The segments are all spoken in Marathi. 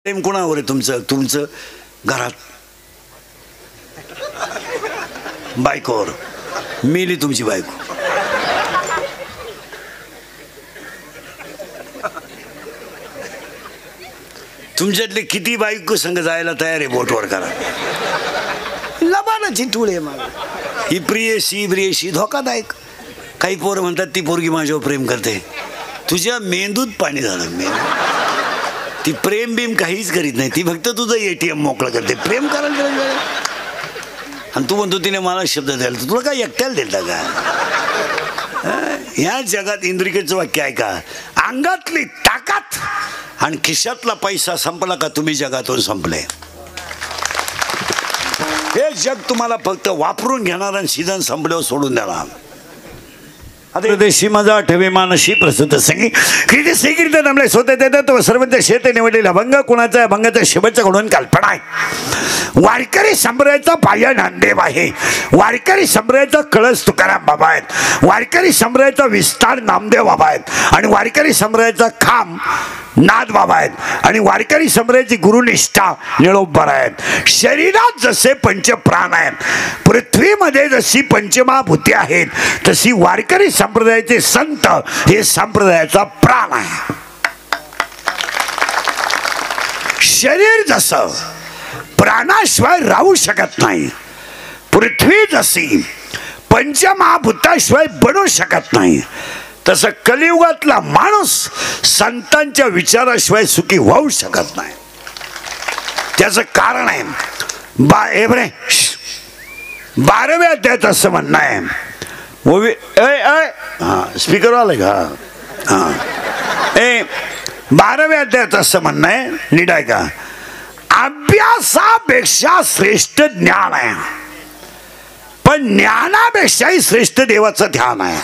प्रेम कोणावर आहे तुमचं? तुमचं घरात बायकोवर. मेली तुमची बायको, तुमच्यातले किती बायको संग जायला तयार आहे? बोटवर करा. लबानाची टुळे मला ही प्रियशी प्रियशी धोकादायक. काही पोरं म्हणतात ती पोरगी माझ्यावर प्रेम करते. तुझ्या मेंदूत पाणी झालं. मेंदू ती प्रेम बिम काहीच करीत नाही. ती फक्त तुझं ATM मोकळं करते. प्रेम करायला वेळ. आणि तू म्हणतो तिने मला शब्द द्यायला, तुला काय एकट्याला दिलता का? ह्या जगात इंद्रिकेचं वाक्य आहे का? अंगातली ताकद आणि खिशातला पैसा संपला का तुम्ही जगातून संपले. हे जग तुम्हाला फक्त वापरून घेणार आणि सीझन संपल्यावर सोडून देणार. देशी माझा आठवे मानशी प्रसूत संगी किती श्रीकीर्त नामले स्वतः देतात व सर्वंत शेत निवडलेला भंग कुणाचा भंगाचा शेवटच्या कडून कल्पना आहे. वारकरी संप्रदायाचा पाया नामदेव आहे. वारकरी संप्रदायाचा कळस तुकाराम बाबा आहेत. वारकरी संप्रदायाचा विस्तार नामदेव बाबा आहेत. आणि वारकरी संप्रदायाचा खांब नाथ बाबा आहेत. आणि वारकरी संप्रदायाची गुरुनिष्ठा निळोबर आहेत. शरीरात जसे पंचप्राण आहेत, पृथ्वीमध्ये जशी पंचमहाभूते आहेत, तशी वारकरी संप्रदायाचे संत हे संप्रदायाचा प्राण आहे. शरीर जसं प्राणाशिवाय राहू शकत नाही, पृथ्वी जशी पंचमहाभूताशिवाय बनू शकत नाही, तसं कलियुगातला माणूस संतांच्या विचाराशिवाय सुखी होऊ शकत नाही. त्याचं कारण आहे 12व्या अध्यायात असं म्हणणं आहे. स्पीकर आलं का? 12व्या अध्यायात असं म्हणणं आहे. नीट आहे का? अभ्यासापेक्षा श्रेष्ठ ज्ञान आहे, पण ज्ञानापेक्षाही श्रेष्ठ देवाचं ध्यान आहे.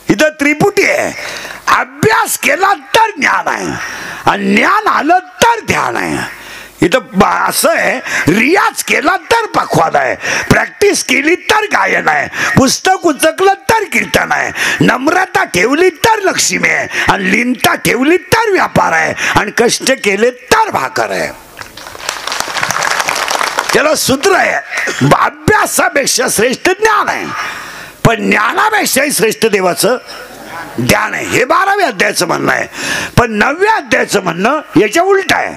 इथं त्रिपुटी आहे. अभ्यास केला तर ज्ञान आहे आणि ज्ञान आलं तर ध्यान आहे. इथं असं आहे, रियाज केला तर पखवाद आहे, प्रॅक्टिस केली तर गायन आहे, पुस्तक उचकलं तर कीर्तन आहे, नम्रता ठेवली तर लक्ष्मी आहे, आणि लीनता ठेवली तर व्यापार आहे, आणि कष्ट केले तर भाकर आहे. त्याला सूत्र आहे, अभ्यासापेक्षा श्रेष्ठ ज्ञान आहे, पण ज्ञानापेक्षाही श्रेष्ठ देवाचं ध्यान आहे. हे 12व्या अध्यायाचं म्हणणं आहे. पण 9व्या अध्यायाचं म्हणणं याच्या उलट आहे.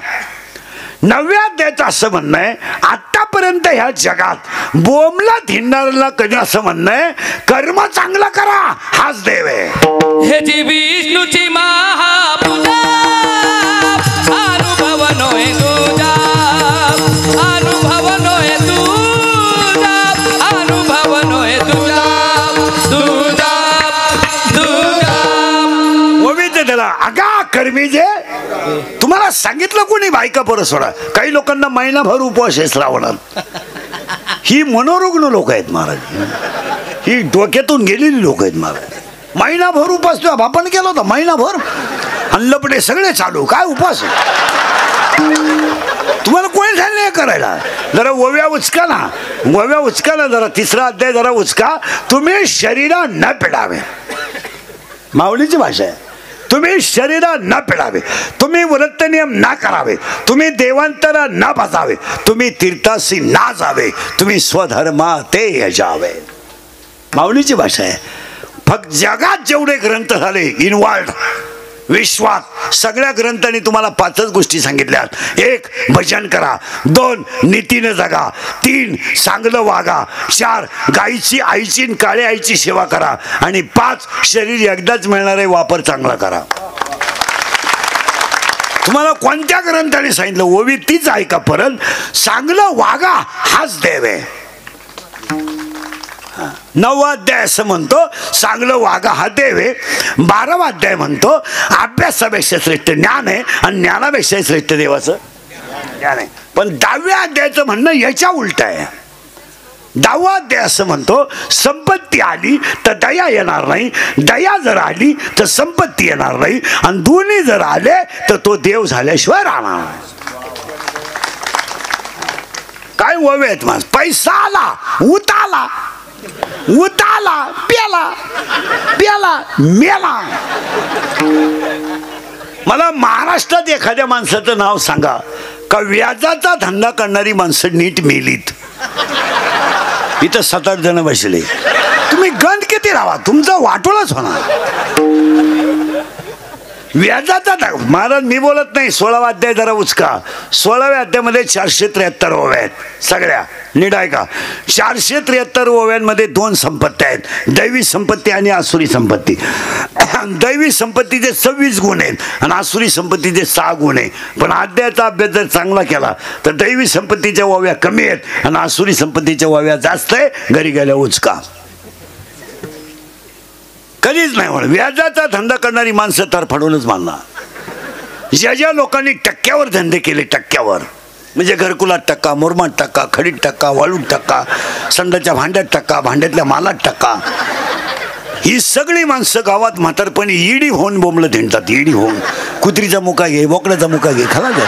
9व्या अध्यायाचं असं म्हणणं आहे, आतापर्यंत ह्या जगात बोमला धिंडारला कधी असं म्हणणं आहे, कर्म चांगलं करा हाच देव आहे. हे जी विष्णूची महापूजा अनुभव नोय तुझा, अनुभव नोय तुझा, अनुभव नोय तुझा, तुझा तुझा. ओवीचे त्याला अगा कर्मी जे तुम्हाला सांगितलं कोणी बायका परत सोडा. काही लोकांना महिनाभर उपवास आहे श्रावणात. ही मनोरुग्ण लोक आहेत महाराज. ही डोक्यातून गेलेली लोक आहेत महाराज. महिनाभर उपवास तुझ्या बापाने केला होता. महिनाभर हल्लपडे सगळे चालू. काय उपवास तुम्हाला कोणी झालं नाही करायला. जरा ओव्या उचका ना, ओव्या उचका ना जरा. 3रा अध्याय जरा उचका. तुम्ही शरीरा न पिडावे. माऊलीची भाषा आहे. तुम्ही शरीरा न पिडावे, तुम्ही व्रत नियम ना करावे, तुम्ही देवांतरा न बसावे, तुम्ही तीर्थासी ना जावे, तुम्ही स्वधर्मा ते यजावे. माऊलीची भाषा आहे. फक्त जगात जेवढे ग्रंथ झाले इन्वॉल्ड विश्वात, सगळ्या ग्रंथांनी तुम्हाला 5च गोष्टी सांगितल्यात. 1 भजन करा, 2 नीतीनं जगा, 3 चांगलं वागा, 4 गाईची आईची काळ्या आईची सेवा करा, आणि 5 शरीर एकदाच मिळणारे वापर चांगला करा. तुम्हाला कोणत्या ग्रंथाने सांगितलं? ओवी तीच ऐका परत. चांगलं वागा हाच देव आहे. 9वा अध्याय असं म्हणतो चांगलं वागा हा देव आहे. 12वा अध्याय म्हणतो अभ्यासापेक्षा श्रेष्ठ ज्ञान आहे, आणि ज्ञानापेक्षा श्रेष्ठ देवाचं ज्ञान आहे. पण 10व्या अध्यायाचं म्हणणं याच्या उलट आहे. 10वा अध्याय असं म्हणतो संपत्ती आली तर दया येणार नाही, दया जर आली तर संपत्ती येणार नाही, आणि दोन्ही जर आले तर तो देव झाल्याशिवाय राहणार नाही. काय ओवे आहेत माणस. पैसा आला उताला, उताला प्याला, प्याला मेला. मला महाराष्ट्रात एखाद्या माणसाचं नाव सांगा का व्याजाचा धंदा करणारी माणसं नीट मेलीत. इथं 7-8 जण बसले. तुम्ही गंध किती राहा, तुमचं वाटोळच होणार. व्याजाचा महाराज मी बोलत नाही. 16वा अध्याय जरा उचका. 16व्या अध्यायामध्ये 473 ओव्या आहेत सगळ्या. नीट आहे का? 473 ओव्यांमध्ये 2 संपत्ती आहेत, दैवी संपत्ती आणि आसुरी संपत्ती. दैवी संपत्तीचे 26 गुण आहेत आणि आसुरी संपत्तीचे 6 गुण आहे. पण अध्यायाचा अभ्यास जर चांगला केला तर दैवी संपत्तीच्या ओव्या कमी आहेत आणि आसुरी संपत्तीच्या ओव्या जास्त आहे. घरी गेल्या उचका. कधीच नाही म्हणून व्याजाचा धंदा करणारी माणसं तरफडूनच मानणार. ज्या लोकांनी टक्क्यावर धंदे केले, टक्क्यावर म्हणजे घरकुलात टक्का, मुरमात टक्का, खडीत टक्का, वाळूत टक्का, संडाच्या भांड्यात टक्का, भांड्यातल्या मालात टक्का, ही सगळी माणसं गावात म्हातारपणी इडी होऊन बोंबलं थिंडतात. इडी होऊन कुत्रीचा मुका घे, बोकड्याचा मुका घे, खाला घ्या.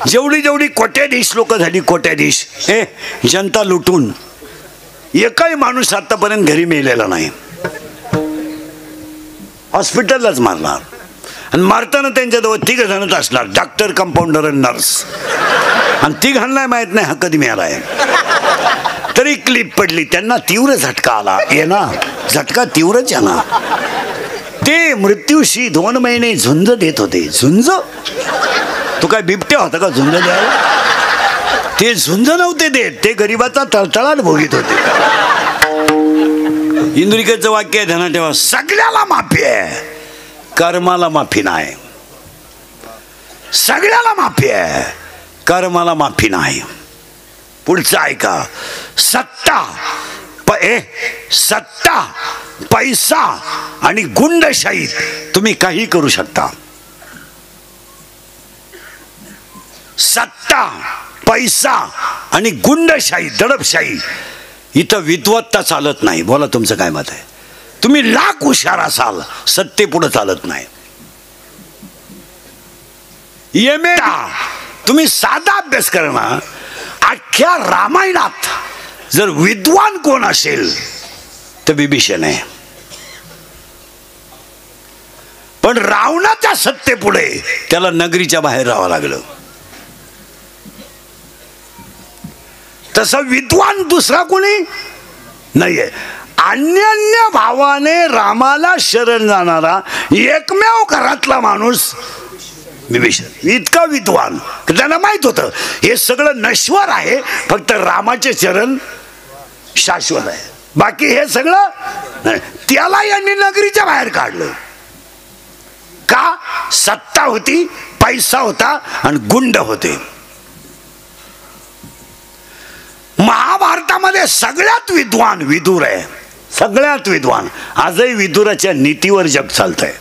जेवढी जेवढी कोट्याधीश लोक झाली, कोट्याधीश, हे जनता लुटून एकही माणूस आतापर्यंत घरी मेलेला नाही. हॉस्पिटललाच मारणार आणि मारताना त्यांच्याजवळ 3 जणच असणार, डॉक्टर, कंपाऊंडर आणि नर्स. आणि 3 नाही माहित नाही हा कधी मिळालाय. तरी क्लिप पडली, त्यांना तीव्र झटका आला. ये ना झटका तीव्रच आहे ना. ते मृत्यूशी 2 महिने झुंज देत होते. झुंज? तू काय बिबट्या होता का झुंज द्यायला? ते झुंज नव्हते देत, ते गरिबाचा तळतळाट भोगीत होते. इंद्रिकेचं वाक्य आहे, ध्यानात ठेवा, सगळ्याला माफी आहे, कर्माला माफी नाही. सगळ्याला माफी आहे, कर्माला माफी नाही. पुढचं ऐका. सत्ता, पैसा आणि गुंडशाहीत तुम्ही काही करू शकता. सत्ता, पैसा आणि गुंडशाही, दडपशाही, इथं विद्वत्ता चालत नाही. बोला तुमचं काय मत आहे? तुम्ही लाख हुशार असाल, सत्ते पुढे चालत नाही. तुम्ही साधा अभ्यास करणार. अख्ख्या रामायणात जर विद्वान कोण असेल तर विभीषण आहे. पण रावणाच्या सत्तेपुढे त्याला नगरीच्या बाहेर राहावं लागलं. तसं विद्वान दुसरा कोणी नाहीये. अन्य भावाने रामाला शरण जाणारा एकमेव घरातला माणूस विभीषण. इतका विद्वान, त्यांना माहित होतं हे सगळं नश्वर आहे, फक्त रामाचे चरण शाश्वत आहे, बाकी हे सगळं नाही. त्याला यांनी नगरीच्या बाहेर काढलं. का? सत्ता होती, पैसा होता आणि गुंड होते. महाभारतामध्ये सगळ्यात विद्वान विदुर आहे, सगळ्यात विद्वान. आजही विदुराच्या नीतीवर जग चालतंय.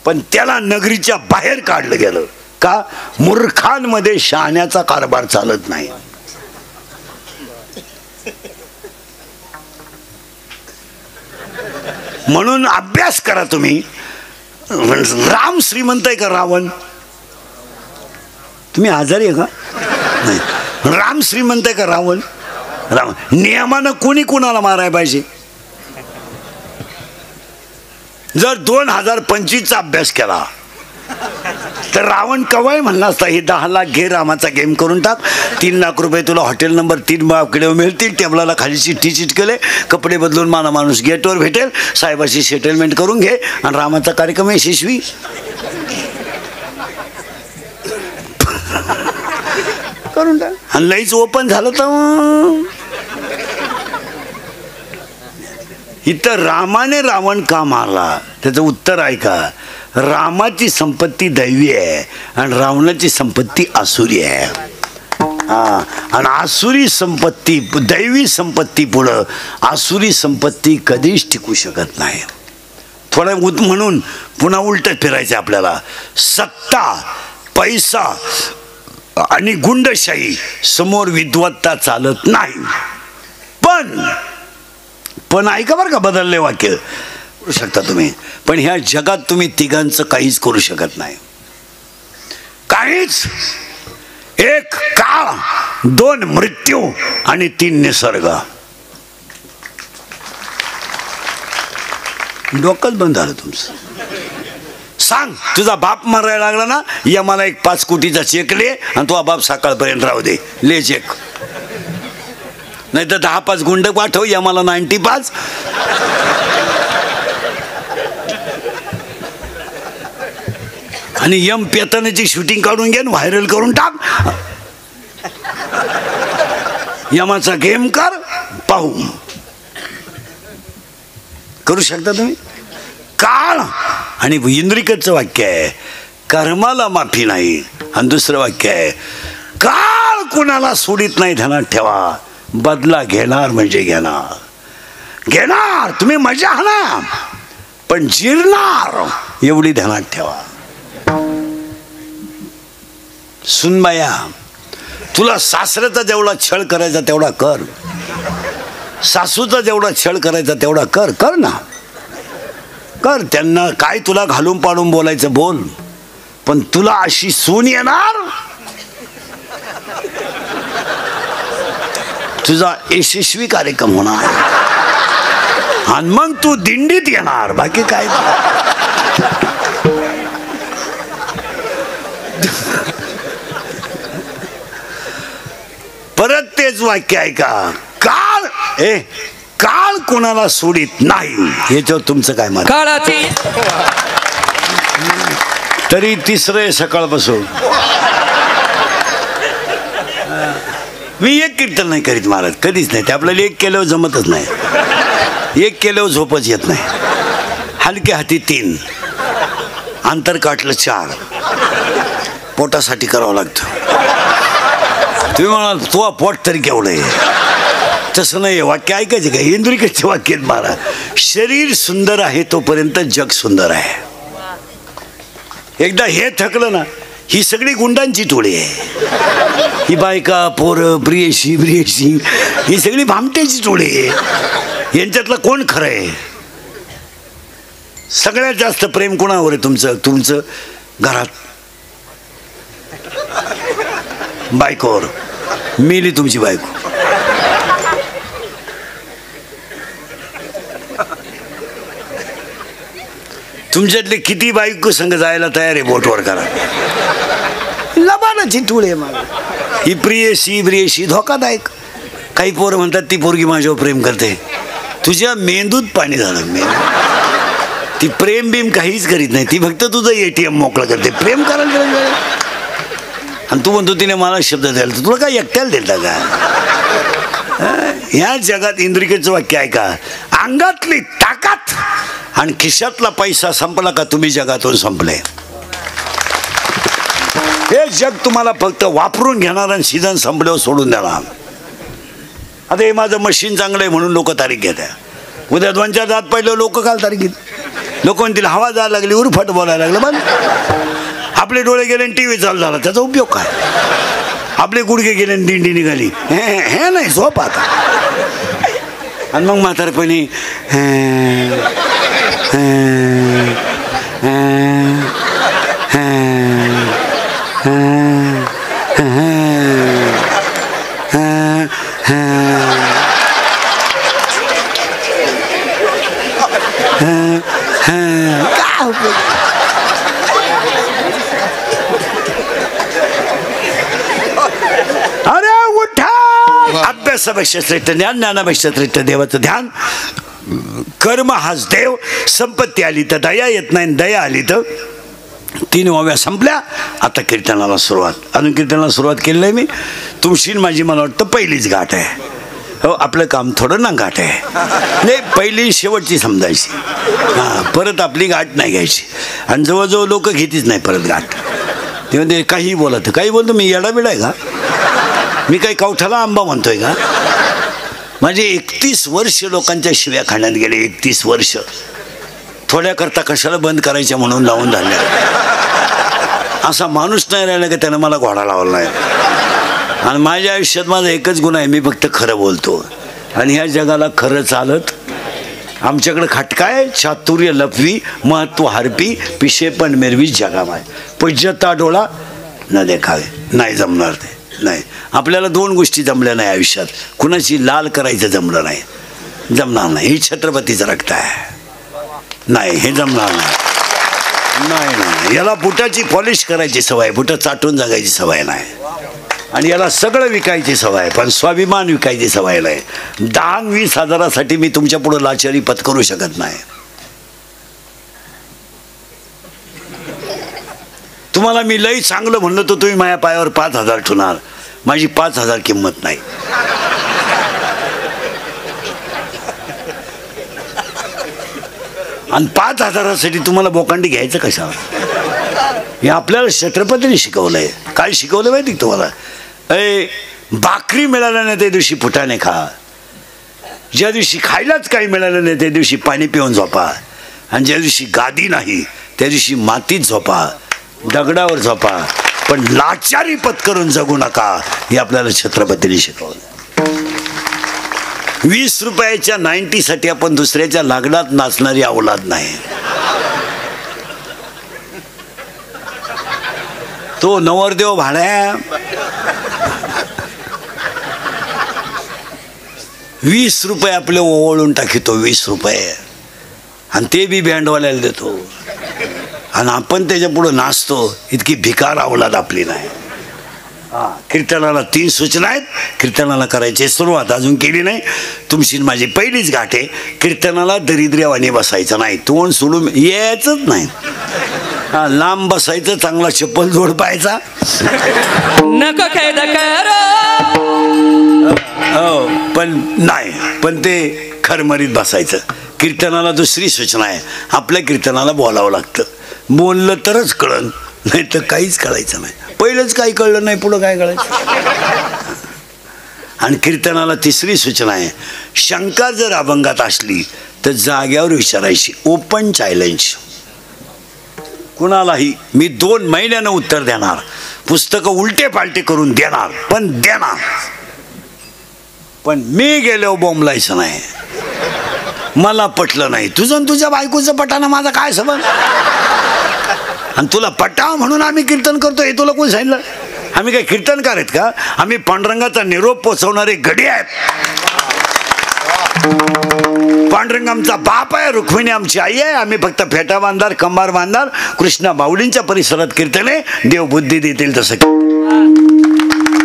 पण त्याला नगरीच्या बाहेर काढलं गेलं. का? मूर्खांमध्ये शहाण्याचा कारभार चालत नाही. म्हणून अभ्यास करा तुम्ही. राम श्रीमंत आहे का रावण? तुम्ही आजारी आहे का? नाही. राम श्रीमंत आहे का रावण? राम. नियमानं कोणी कोणाला मारायला पाहिजे? जर 2025चा अभ्यास केला तर रावण कवाय म्हणला असता, हे 10 लाख घे, रामाचा गेम करून टाक, 3 लाख रुपये तुला हॉटेल नंबर 3 कडे मिळतील, टेबलाला खाली चिठ्ठी चिटकले, कपडे बदलून माणूस गेटवर भेटेल, साहेबाशी सेटलमेंट करून घे आणि रामाचा कार्यक्रम यशस्वी. करून टाक. आणि लईच ओपन झालं तर इथं रामाने रावण का मारला त्याचं उत्तर ऐका. रामाची संपत्ती दैवी आहे आणि रावणाची संपत्ती आसुरी आहे. आणि आसुरी संपत्ती, दैवी संपत्ती पुढं आसुरी संपत्ती कधीच टिकू शकत नाही. थोडं म्हणून पुन्हा उलट फिरायचं आपल्याला. सत्ता, पैसा आणि गुंडशाही समोर विद्वत्ता चालत नाही. पण ऐका बरं का, बदलले वाक्य करू शकता तुम्ही, पण ह्या जगात तुम्ही तिघांचं काहीच करू शकत नाही. काहीच. 1 काळ, 2 मृत्यू आणि 3 निसर्ग. डोकंच बंद झालं तुमचं. सांग तुझा बाप मारायला लागला ना, या मला एक 5 कोटीचा चेक ले आणि तुझा बाप सकाळपर्यंत राहू दे, ले चेक. नाही तर 10-5 गुंड पाठव, या मला 95. आणि यम पेतानाची शूटिंग काढून घे, व्हायरल करून टाक. यमाचा गेम कर, पाहू. करू शकता तुम्ही. काळ आणि इंद्रिकचं वाक्य आहे, कर्माला माफी नाही. आणि दुसरं वाक्य आहे, काळ कुणाला सोडित नाही, ध्यानात ठेवा. बदला घेणार म्हणजे घेणार. घेणार तुम्ही मजा ना, पण जिरणार एवढी ध्यानात ठेवा. सुनबाया, तुला सासऱ्याचा जेवढा छळ करायचा तेवढा कर, सासूचा जेवढा छळ करायचा तेवढा कर. कर ना, कर. त्यांना काय तुला घालून पाडून बोलायचं बोल, पण तुला अशी सून येणार, तुझा यशस्वी कार्यक्रम होणार आणि मग तू दिंडीत येणार. बाकी काय. परत तेच वाक्य आहे का, काळ काळ कोणाला सोडित नाही. याच्यावर तुमचं काय मत. काळाची तरी तिसरं सकाळपासून मी एक कीर्तन नाही करीत महाराज, कधीच नाही. ते आपल्याला एक केल्यावर जमतच नाही, एक केल्यावर झोपच येत नाही. हलके हाती 3, अंतर काटलं 4, पोटासाठी करावं लागतं. तुम्ही म्हणाल तुझा पोट तरी केवढं आहे, तसं नाही. वाक्य ऐकायचे का, इंद्रिकचे वाक्य आहेत महाराज. शरीर सुंदर आहे तोपर्यंत जग सुंदर आहे. एकदा हे थकलं ना, ही सगळी गुंडांची टोळी आहे. ही बायका पोरं प्रियशी प्रियशी ही सगळी भामट्याची टोळी आहे. यांच्यातलं कोण खरं आहे. सगळ्यात जास्त प्रेम कोणावर आहे तुमचं. तुमचं घरात बायकोवर. मेली तुमची बायको, तुमच्यातले किती बायको संग जायला तयार आहे बोटवर करा. लबाडाची टोळी आहे. ही प्रियशी प्रियशी धोकादायक. काही पोरं म्हणतात ती पोरगी माझ्यावर प्रेम करते. तुझ्या मेंदूत पाणी झालं. ती प्रेम बिम काहीच करीत नाही, ती फक्त तुझं ATM मोकळं करते. प्रेम करायला आणि तू म्हणतो तिने मला शब्द द्यायला, तर तुला काय एकट्याला दिलता का. ह्या जगात इंद्रिकेचं वाक्य आहे का, अंगातली ताकद आणि खिशातला पैसा संपला का तुम्ही जगातून संपले. हे जग तुम्हाला फक्त वापरून घेणार आणि सीझन संपल्यावर सोडून देणार. आता हे माझं मशीन चांगलं आहे म्हणून लोक तारीख घेत आहे. उद्या 2-4 दात पडलं लोक काल तारीख घेत. लोक म्हणतील हवा जायला लागली, उरफाट बोलायला लागलं. बघ आपले डोळे गेले आणि TV चालू झाला, त्याचा उपयोग काय. आपले गुडघे गेले आणि दिंडी निघाली. हे नाही झोप आता. आणि मग म्हातारपणी अरे उठा. अभ्यासापेक्षा श्रेष्ठ ज्ञान, ज्ञानापेक्षा श्रेष्ठ देवाचं ध्यान. कर्म हाच देव. संपत्ती आली तर दया येत नाही, दया आली तर 3 ओव्या संपल्या. आता कीर्तनाला सुरुवात. अजून कीर्तनाला सुरुवात केली नाही मी. तुमची माझी मला वाटतं पहिलीच गाठ आहे. हो, आपलं काम थोडं ना गाठ आहे. नाही, पहिली शेवटची समजायची. हां, परत आपली गाठ नाही घ्यायची. आणि जवळजवळ लोक घेतीच नाही परत गाठ. ते म्हणते काही बोलत, काही बोलतो. मी येडाबिडा आहे का. मी काही कवठाला आंबा म्हणतोय का. माझे 31 वर्ष लोकांच्या शिव्या खाण्यात गेले. 31 वर्ष. थोड्याकरता कशाला बंद करायच्या म्हणून लावून झाले. असा माणूस नाही राहिला का त्यानं मला घोडा लावला नाही. आणि माझ्या आयुष्यात माझा एकच गुण आहे, मी फक्त खरं बोलतो. आणि ह्या जगाला खरं चालत. आमच्याकडे खटकाय चातुर्य लपवी, महत्व हरपी, पिशे पण मेरवी जगामाय. पूज्यता डोळा न देखावे. नाही जमणार ते. नाही, आपल्याला 2 गोष्टी जमल्या नाही आयुष्यात. कुणाची लाल करायचं जमलं नाही, जमणार नाही. ही छत्रपतीचं रक्त आहे. नाही, हे जमणार नाही. नाही, याला बुटाची पॉलिश करायची सवय, बुटं चाटून जगायची सवय नाही. आणि याला सगळं विकायची सवय, पण स्वाभिमान विकायची सवय नाही. 10-20 हजारासाठी मी तुमच्या पुढे लाचारी पत्करू शकत नाही. तुम्हाला मी लई चांगलं म्हणलं तर तुम्ही माझ्या पायावर 5,000 ठेवणार. माझी 5,000 किंमत नाही. आणि 5,000साठी तुम्हाला बोकांडी घ्यायचं कशावर? हे आपल्याला छत्रपतीने शिकवलंय. काय शिकवलं माहिती तुम्हाला? भाकरी मिळालं नाही त्या दिवशी फुटाणे खा. ज्या दिवशी खायलाच काही मिळालं नाही त्या दिवशी पाणी पिऊन झोपा. आणि ज्या दिवशी गादी नाही त्या दिवशी मातीत झोपा, दगडावर झोपा, पण लाचारी पत्करून जगू नका. हे आपल्याला छत्रपतीने शिकवलं. 20 रुपयाच्या 90साठी आपण दुसऱ्याच्या लागडात नाचणारी अवलाद नाही. तो नवरदेव भाड्या 20 रुपये आपले ओवळून टाकितो. 20 रुपये, आणि ते बी बँडवाल्याला देतो. आणि आपण त्याच्या पुढे नाचतो. इतकी भिकार अवलाद आपली नाही. कीर्तनाला 3 सूचना आहेत. कीर्तनाला करायची सुरुवात अजून केली नाही. तुमची माझी पहिलीच गाठ आहे. कीर्तनाला दरिद्र्यवाणी बसायचं नाही. तोंड सोडून यायचंच नाही. लांब बसायचं, चांगला चप्पल जोड पाहायचा. नको खेद करो. हो, पण नाही, पण ते खरमरीत बसायचं. कीर्तनाला दुसरी सूचना आहे. आपल्या कीर्तनाला बोलावं लागतं. बोललं तरच कळन, नाही तर काहीच कळायचं नाही. पहिलंच काही कळलं नाही, पुढं काय कळायचं? आणि कीर्तनाला तिसरी सूचना आहे. शंका जर अभंगात असली तर जाग्यावर विचारायची. Open challenge. कुणालाही मी 2 महिन्यानं उत्तर देणार. पुस्तकं उलटे पालटे करून देणार, पण देणार. पण मी गेलो बोंबलायचं नाही. मला पटलं नाही. तुझं तुझ्या बायकोचं पटानं माझा काय संबंध? आणि तुला पटाव म्हणून आम्ही कीर्तन करतो हे तुला कोण सांगितलं? आम्ही काय कीर्तनकार आहेत का? आम्ही पांडुरंगाचा निरोप पोचवणारे गडी आहेत. पांडुरंग आमचा बाप आहे, रुक्मिणी आमची आई आहे. आम्ही फक्त फेटा बांधणार, कंबार बांधणार. कृष्णा माऊलींच्या परिसरात कीर्तने देव बुद्धी देतील तसं.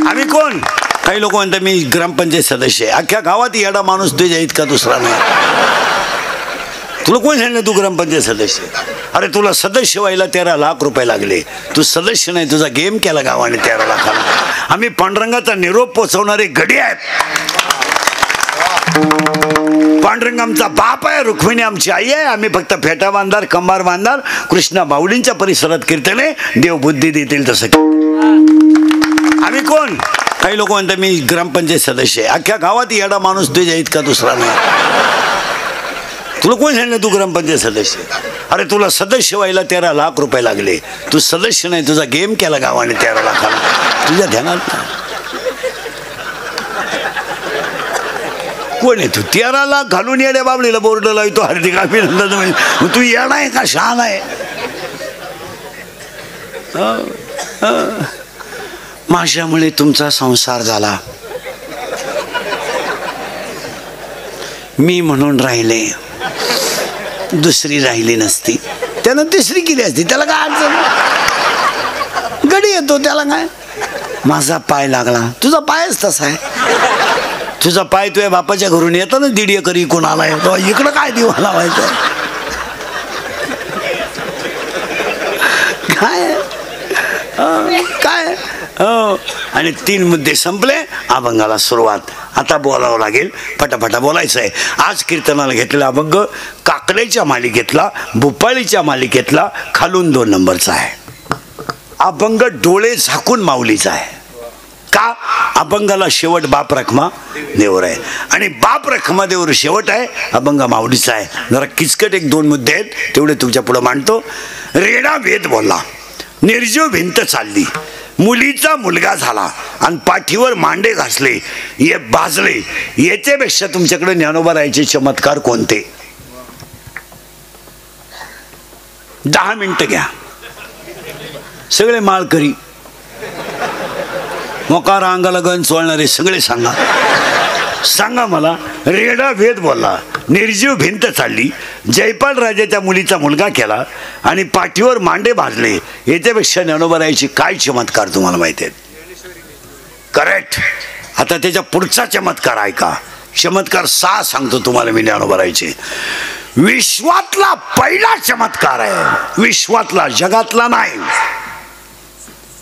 आम्ही कोण? काही लोक म्हणतात मी ग्रामपंचायत सदस्य आहे. अख्ख्या गावात येडा माणूस तुझ्या इतका दुसरा नाही. तुला कोण सांगितलं तू ग्रामपंचायत सदस्य? अरे तुला सदस्य व्हायला 13 लाख रुपये लागले. तू सदस्य नाही, तुझा गेम केला गावाने 13 लाखाला. आम्ही पांडुरंगाचा निरोप पोचवणारे गडी आहेत. पांडुरंग आमचा बाप आहे, रुक्मिणी आमची आई आहे. आम्ही फक्त फेटा बांधणार, कंबार बांधणार. कृष्णा माऊलींच्या परिसरात कीर्तने देव बुद्धी देतील तसं. आम्ही कोण? काही लोक म्हणतात मी ग्रामपंचायत सदस्य आहे. अख्ख्या गावात येडा माणूस तुझ्या इतका दुसरा नाही. तुला कोण सांगितलं तू ग्रामपंचायत सदस्य? अरे तुला सदस्य व्हायला 13 लाख रुपये लागले. तू सदस्य नाही, तुझा गेम केला गावाने 13 लाखाला. तुझ्या ध्यानात कोण आहे तू? 13 लाख घालून येड्या बाबळीला बोर्ड लावतो हार्दिक अभिनंदन. तू येणा आहे का शहाणा आहे? माझ्यामुळे तुमचा संसार झाला, मी म्हणून राहिले, दुसरी राहिली नसती. त्यानं तिसरी केली असती, त्याला काय अडचण? गडी येतो त्याला काय? माझा पाय लागला. तुझा पायच तसा आहे. तुझा पाय तुझ्या बापाच्या घरून येताना 1.5 एकर इकून आलाय. इकडं काय दिवा लावायचं? काय काय? हो. आणि 3 मुद्दे संपले. अभंगाला सुरुवात. आता बोलावं लागेल, पटापटा बोलायचं आहे. आज कीर्तनाला घेतलेला अभंग काकड्याच्या मालिकेतला, भोपाळीच्या मालिकेतला खालून 2 नंबरचा आहे. अभंग डोळे झाकून माऊलीचा आहे. का? अभंगाला शेवट बाप रखमा देवर आहे. आणि बाप रखमा देवर शेवट आहे. अभंग माऊलीचा आहे. जरा किचकट 1-2 मुद्दे आहेत, तेवढे तुमच्या पुढे मांडतो. रेडा वेद बोलला, निर्जीव भिंत चालली, मुलीचा मुलगा झाला आणि पाठीवर मांडे घासले, ये भाजले. याच्यापेक्षा तुमच्याकडे ज्ञानोबा राहायचे चमत्कार कोणते? 10 मिनिटं घ्या. सगळे माळकरी, मोकार अंगाला गण चोळणारे सगळे सांगा. सांगा मला. रेडा वेद बोलला, निर्जीव भिंत चालली, जयपाल राजाच्या मुलीचा मुलगा केला आणि पाठीवर मांडे भाजले. याच्यापेक्षा ज्ञानोबारायची काय चमत्कार तुम्हाला माहिती आहेत? करेक्ट. आता त्याच्या पुढचा चमत्कार ऐका. चमत्कार 6 सांगतो तुम्हाला मी ज्ञानोबारायचे. विश्वातला पहिला चमत्कार आहे. विश्वातला, जगातला नाही.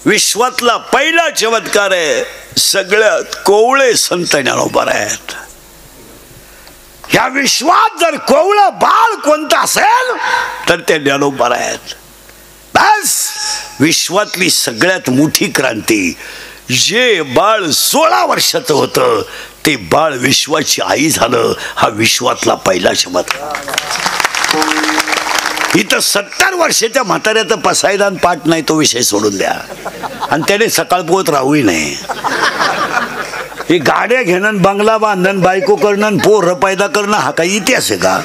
विश्वातला पहिला चमत्कार आहे. सगळ्यात कोवळे संत ज्ञानोबा आहेत. ह्या विश्वात जर कोवळं बाळ कोणतं असेल तर ते ज्ञानोबा आहेत. बस विश्वातली सगळ्यात मोठी क्रांती. जे बाळ 16 वर्षाचं होतं ते बाळ विश्वाची आई झालं. हा विश्वातला पहिला चमत्कार. इथं 70 वर्षाच्या म्हाताऱ्याचं पसायदान पाठ नाही, तो विषय सोडून द्या. आणि त्याने सकाळपोत राहूही नाही. ही गाड्या घेणं, बंगला बांधणं, बायको करणं, पोरं पैदा करणं हा काही इतिहास आहे का?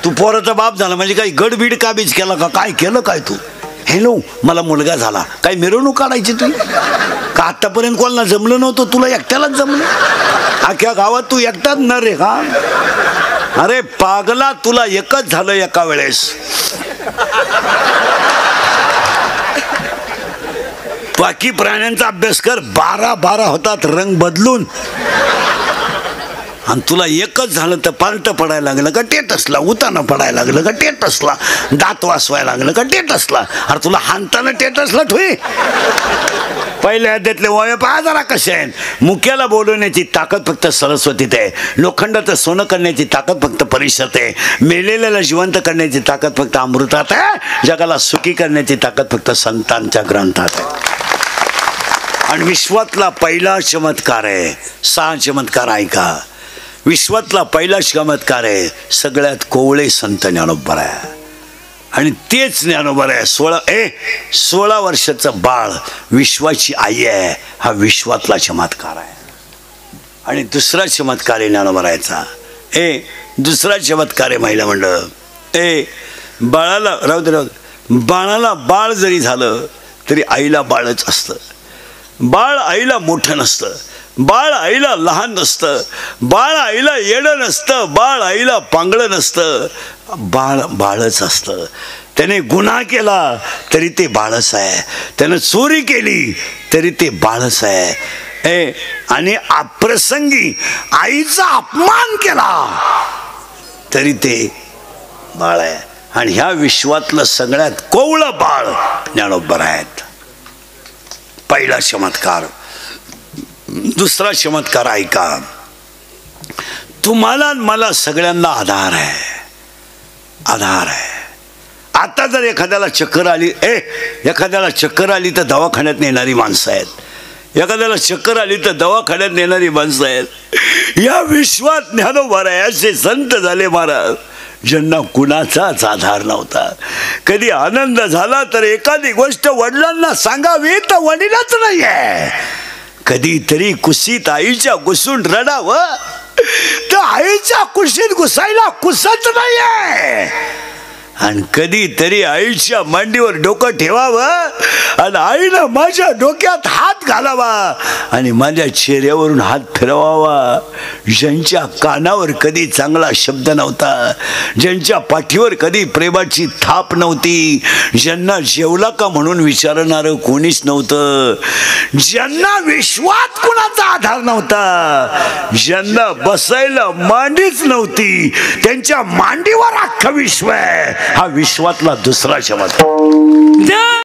तू पोराचा बाप झाला म्हणजे काही गडबीड काबीज केला का? काय केलं काय तू? हॅलो मला मुलगा झाला, काही मिरवणूक काढायची तू का? आतापर्यंत कोणाला जमलं नव्हतं, तुला एकट्यालाच जमलं. अख्ख्या गावात तू एकटाच न रे का? अरे पागला, तुला एकच झालं एका वेळेस. बाकी प्राण्यांचा अभ्यास कर, 12 होतात रंग बदलून. आणि तुला एकच झालं तर पालटं पडायला लागलं का टेटसला, उताना पडायला लागलं का टेटसला, दात वासवायला लागलं का टेटसला. अरे तुला हाणताना टेटसला ठोई. पहिल्या अध्यातले वय पहा जरा कसे आहेत. मुक्याला बोलवण्याची ताकद फक्त सरस्वतीत आहे. लोखंडाचं सोनं करण्याची ताकद फक्त परिषद आहे. मेलेल्याला जिवंत करण्याची ताकद फक्त अमृतात आहे. जगाला सुखी करण्याची ताकद फक्त संतांच्या ग्रंथात आहे. आणि विश्वातला पहिला चमत्कार आहे. 6 चमत्कार ऐका. विश्वातला पहिला चमत्कार आहे. सगळ्यात कोवळे संत ज्ञानोबा आहे. आणि तेच ज्ञानोबा आहे. 16 वर्षाचं बाळ विश्वाची आई आहे. हा विश्वातला चमत्कार आहे. आणि दुसरा चमत्कार आहे ज्ञानोबारायचा. दुसरा चमत्कार आहे महिला मंडळ. बाळाला राहू दे. बाळाला बाळ जरी झालं तरी आईला बाळच असतं. बाळ आईला मोठं नसतं. बाळ आईला लहान नसतं. बाळ आईला येडं नसतं. बाळ आईला पांगळं नसतं. बाळ बाळच असतं. त्याने गुन्हा केला तरी ते बाळच आहे. त्यानं चोरी केली तरी ते बाळच आहे. आणि अप्रसंगी आईचा अपमान केला तरी ते बाळ आहे. आणि ह्या विश्वातलं सगळ्यात कोवळं बाळ ज्ञानोबा आहेत. पहिला चमत्कार. दुसरा चमत्कार ऐका. तुम्हाला मला सगळ्यांना आधार आहे. आधार आहे. आता जर एखाद्याला चक्कर आली, एखाद्याला चक्कर आली तर दवाखान्यात नेणारी माणसं आहेत. एखाद्याला चक्कर आली तर दवाखान्यात नेणारी माणसं आहेत. या विश्वात ज्ञानोबा आहे. असे संत झाले महाराज ज्यांना कुणाचाच आधार नव्हता. कधी आनंद झाला तर एखादी गोष्ट वडिलांना सांगावी तर वडीलच नाही आहे. कधीतरी कुशीत आईच्या घुसून रडावं तर आईच्या कुशीत घुसायला कुसच नाही आहे. आणि कधीतरी आईच्या मांडीवर डोकं ठेवावं आणि आईनं माझ्या डोक्यात हात घालावा आणि माझ्या चेहऱ्यावरून हात फिरवावा. ज्यांच्या कानावर कधी चांगला शब्द नव्हता, ज्यांच्या पाठीवर कधी प्रेमाची थाप नव्हती, ज्यांना जेवला का म्हणून विचारणारं कोणीच नव्हतं, ज्यांना विश्वात कुणाचा आधार नव्हता, ज्यांना बसायला मांडीच नव्हती, त्यांच्या मांडीवर अख्खं विश्व आहे. हा विश्वातला दुसरा चमत्कार.